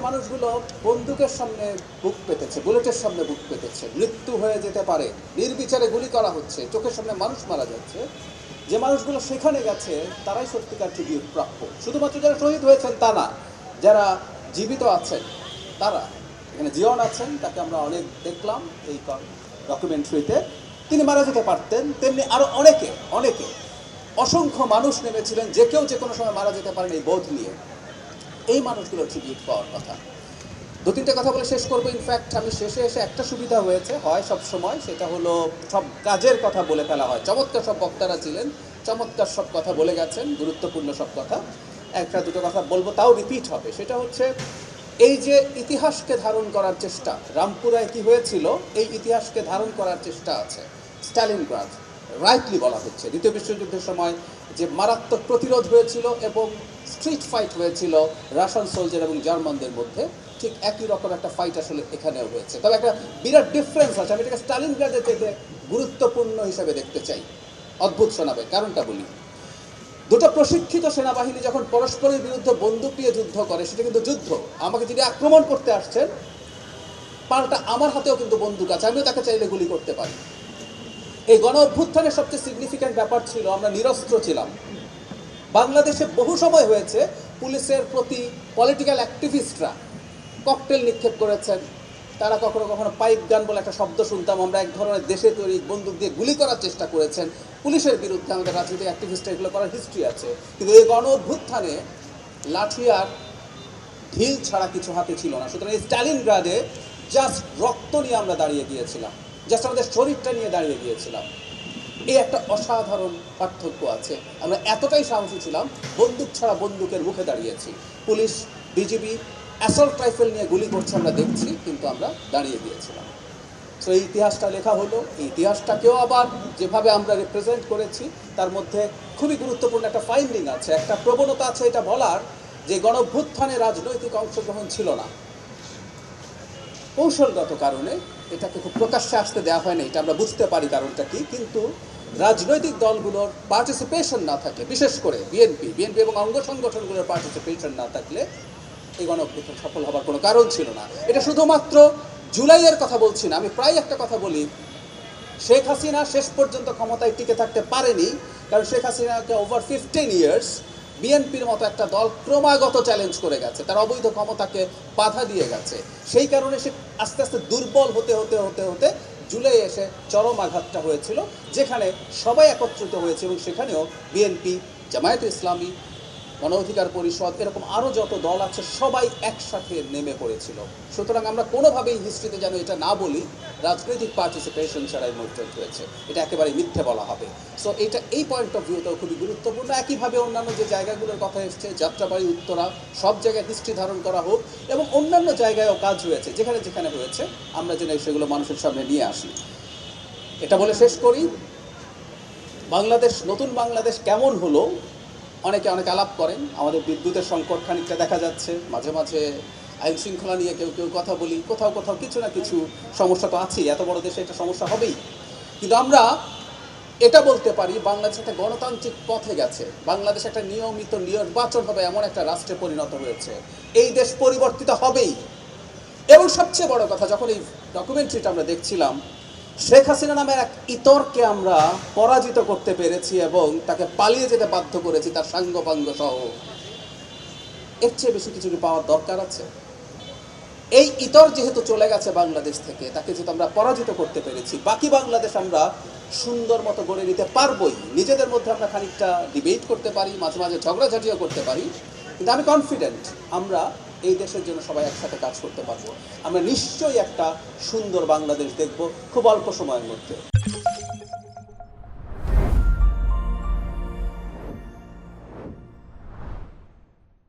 মানুষগুলো বন্দুকের সামনে বুক পেতেছে, বুলেটের সামনে বুক পেতেছে, মৃত্যু হয়ে যেতে পারে, নির্বিচারে গুলি করা হচ্ছে, চোখের সামনে মানুষ মারা যাচ্ছে, যে মানুষগুলো সেখানে গেছে তারাই সত্যিকার ট্রিবিউট প্রাপ্য। শুধুমাত্র যারা শহীদ হয়েছেন তা না, যারা জীবিত আছেন তারা। এখানে জিয়ন আছেন, তাকে আমরা অনেক দেখলাম এই ডকুমেন্টারিতে। তিনি মারা যেতে পারতেন, তেমনি আরও অনেকে অনেকে অসংখ্য মানুষ নেমেছিলেন, যে কেউ যে কোনো সময় মারা যেতে পারেন এই বোধ নিয়ে। এই মানুষগুলো ট্রিবিউট পাওয়ার কথা। দু তিনটে কথা বলে শেষ করবো। ইনফ্যাক্ট আমি শেষে এসে একটা সুবিধা হয়েছে, হয় সব সময়, সেটা হলো সব কাজের কথা বলে ফেলা হয়। চমৎকার সব বক্তারা ছিলেন, চমৎকার সব কথা বলে গেছেন, গুরুত্বপূর্ণ সব কথা। একটা দুটো কথা বলবো, তাও রিপিট হবে। সেটা হচ্ছে এই যে ইতিহাসকে ধারণ করার চেষ্টা, রামপুরায় কি হয়েছিল এই ইতিহাসকে ধারণ করার চেষ্টা আছে। স্টালিনগ্রাড রাইটলি বলা হচ্ছে, দ্বিতীয় বিশ্বযুদ্ধের সময় যে মারাত্মক প্রতিরোধ হয়েছিল এবং স্ট্রিট ফাইট হয়েছিল রাশিয়ান সোলজার এবং জার্মানদের মধ্যে, ঠিক একই রকম একটা ফাইট আসলে এখানেও হয়েছে। তবে একটা বিরাট ডিফারেন্স আছে। আমি এটাকে স্টালিনগ্রাডের থেকে গুরুত্বপূর্ণ হিসেবে দেখতে চাই। অদ্ভুত শোনাবে, কারণটা বলি। দুটো প্রশিক্ষিত সেনাবাহিনী যখন পরস্পরের বিরুদ্ধে বন্দুক নিয়ে যুদ্ধ করে, সেটা কিন্তু যুদ্ধ। আমাকে যিনি আক্রমণ করতে আসছেন, পাল্টা আমার হাতেও কিন্তু বন্দুক আছে, আমিও তাকে চাইলে গুলি করতে পারি। এই গণ অভ্যুত্থানের সবচেয়ে সিগনিফিক্যান্ট ব্যাপার ছিল আমরা নিরস্ত্র ছিলাম। বাংলাদেশে বহু সময় হয়েছে পুলিশের প্রতি পলিটিক্যাল অ্যাক্টিভিস্টরা ককটেল নিক্ষেপ করেছেন। তারা কখনো কখনো পাইপ গান বলে একটা শব্দ শুনতাম আমরা, এক ধরনের দেশে তৈরি বন্দুক দিয়ে গুলি করার চেষ্টা করেছেন পুলিশের বিরুদ্ধে। আমাদের রাজনৈতিক অ্যাক্টিভিস্ট এগুলো করার হিস্ট্রি আছে। কিন্তু এই গণ অভ্যুত্থানে লাঠি আর ঢিল ছাড়া কিছু হাতে ছিল না। সুতরাং এই স্টালিনগ্রাডে জাস্ট রক্ত নিয়ে আমরা দাঁড়িয়ে গিয়েছিলাম, জাস্ট আমাদের শরীরটা নিয়ে দাঁড়িয়ে গিয়েছিলাম। এই একটা অসাধারণ পার্থক্য আছে। আমরা এতটাই সাহসী ছিলাম, বন্দুক ছাড়া বন্দুকের মুখে দাঁড়িয়েছি। পুলিশ, বিজিবি অ্যাসল্ট রাইফেল নিয়ে গুলি করছে আমরা দেখছি, কিন্তু আমরা দাঁড়িয়ে গিয়েছিলাম। সো এই ইতিহাসটা লেখা হলো। এই ইতিহাসটাকেও আবার যেভাবে আমরা রিপ্রেজেন্ট করেছি, তার মধ্যে খুবই গুরুত্বপূর্ণ একটা ফাইন্ডিং আছে, একটা প্রবণতা আছে এটা বলার, যে গণঅভ্যুত্থানে রাজনৈতিক অংশগ্রহণ ছিল না। কৌশলগত কারণে এটাকে খুব প্রকাশ্যে আসতে দেওয়া হয় না, এটা আমরা বুঝতে পারি কারণটা কি। কিন্তু রাজনৈতিক দলগুলোর পার্টিসিপেশন না থাকলে, বিশেষ করে বিএনপি এবং অঙ্গ সংগঠনগুলোর পার্টিসিপেশন না থাকলে এই গণঅভ্যুত্থান সফল হবার কোনো কারণ ছিল না। এটা শুধুমাত্র জুলাইয়ের কথা বলছি না, আমি প্রায় একটা কথা বলি, শেখ হাসিনা শেষ পর্যন্ত ক্ষমতায় টিকে থাকতে পারেনি, কারণ শেখ হাসিনাকে ওভার 15 ইয়ার্স বিএনপির মতো একটা দল ক্রমাগত চ্যালেঞ্জ করে গেছে, তার অবৈধ ক্ষমতাকে বাধা দিয়ে গেছে। সেই কারণে সে আস্তে আস্তে দুর্বল হতে হতে হতে হতে জুলাই এসে চরম আঘাতটা হয়েছিল, যেখানে সবাই একত্রিত হয়েছে এবং সেখানেও বিএনপি, জামায়াতে ইসলামী, গণ অধিকার পরিষদ, এরকম আরও যত দল আছে সবাই একসাথে নেমে পড়েছিল। সুতরাং আমরা কোনোভাবেই হিস্ট্রিতে যেন এটা না বলি রাজনৈতিক পার্টিসিপেশন ছাড়াই মুভমেন্ট হয়েছে, এটা একেবারেই মিথ্যে বলা হবে। সো এটা এই পয়েন্ট অফ ভিউটাও খুবই গুরুত্বপূর্ণ। একইভাবে অন্যান্য যে জায়গাগুলোর কথা এসছে, যাত্রাবাড়ি, উত্তরা, সব জায়গায় হিস্ট্রি ধারণ করা হোক, এবং অন্যান্য জায়গায়ও কাজ হয়েছে, যেখানে যেখানে হয়েছে আমরা যেন সেগুলো মানুষের সামনে নিয়ে আসি। এটা বলে শেষ করি। বাংলাদেশ, নতুন বাংলাদেশ কেমন হলো অনেকে অনেক আলাপ করেন। আমাদের বিদ্যুতের সংকট খানিকটা দেখা যাচ্ছে, মাঝে মাঝে আইন শৃঙ্খলা নিয়ে কেউ কেউ কথা বলি, কোথাও কোথাও কিছু না কিছু সমস্যা তো আছেই, এত বড় দেশে একটা সমস্যা হবেই। কিন্তু আমরা এটা বলতে পারি বাংলাদেশ একটা গণতান্ত্রিক পথে গেছে, বাংলাদেশ একটা নিয়মিত নির্বাচন হবে এমন একটা রাষ্ট্রে পরিণত হয়েছে। এই দেশ পরিবর্তিত হবেই। এবং সবচেয়ে বড় কথা, যখন এই ডকুমেন্টারিটা আমরা দেখছিলাম, শেখ হাসিনা নামের এক ইতরকে আমরা পরাজিত করতে পেরেছি এবং তাকে পালিয়ে যেতে বাধ্য করেছি তার সাঙ্গপাঙ্গ সহ। এর চেয়ে বেশি কিছু পাওয়ার দরকার আছে? এই ইতর যেহেতু চলে গেছে বাংলাদেশ থেকে, তাকে যেহেতু আমরা পরাজিত করতে পেরেছি, বাকি বাংলাদেশ আমরা সুন্দর মতো গড়ে নিতে পারবই। নিজেদের মধ্যে আমরা খানিকটা ডিবেট করতে পারি, মাঝে মাঝে ঝগড়াঝাটিও করতে পারি, কিন্তু আমি কনফিডেন্ট আমরা এই দেশের জন্য সবাই একসাথে কাজ করতে পারবো। আমরা নিশ্চয়ই একটা সুন্দর বাংলাদেশ দেখব খুব অল্প সময়ের মধ্যে।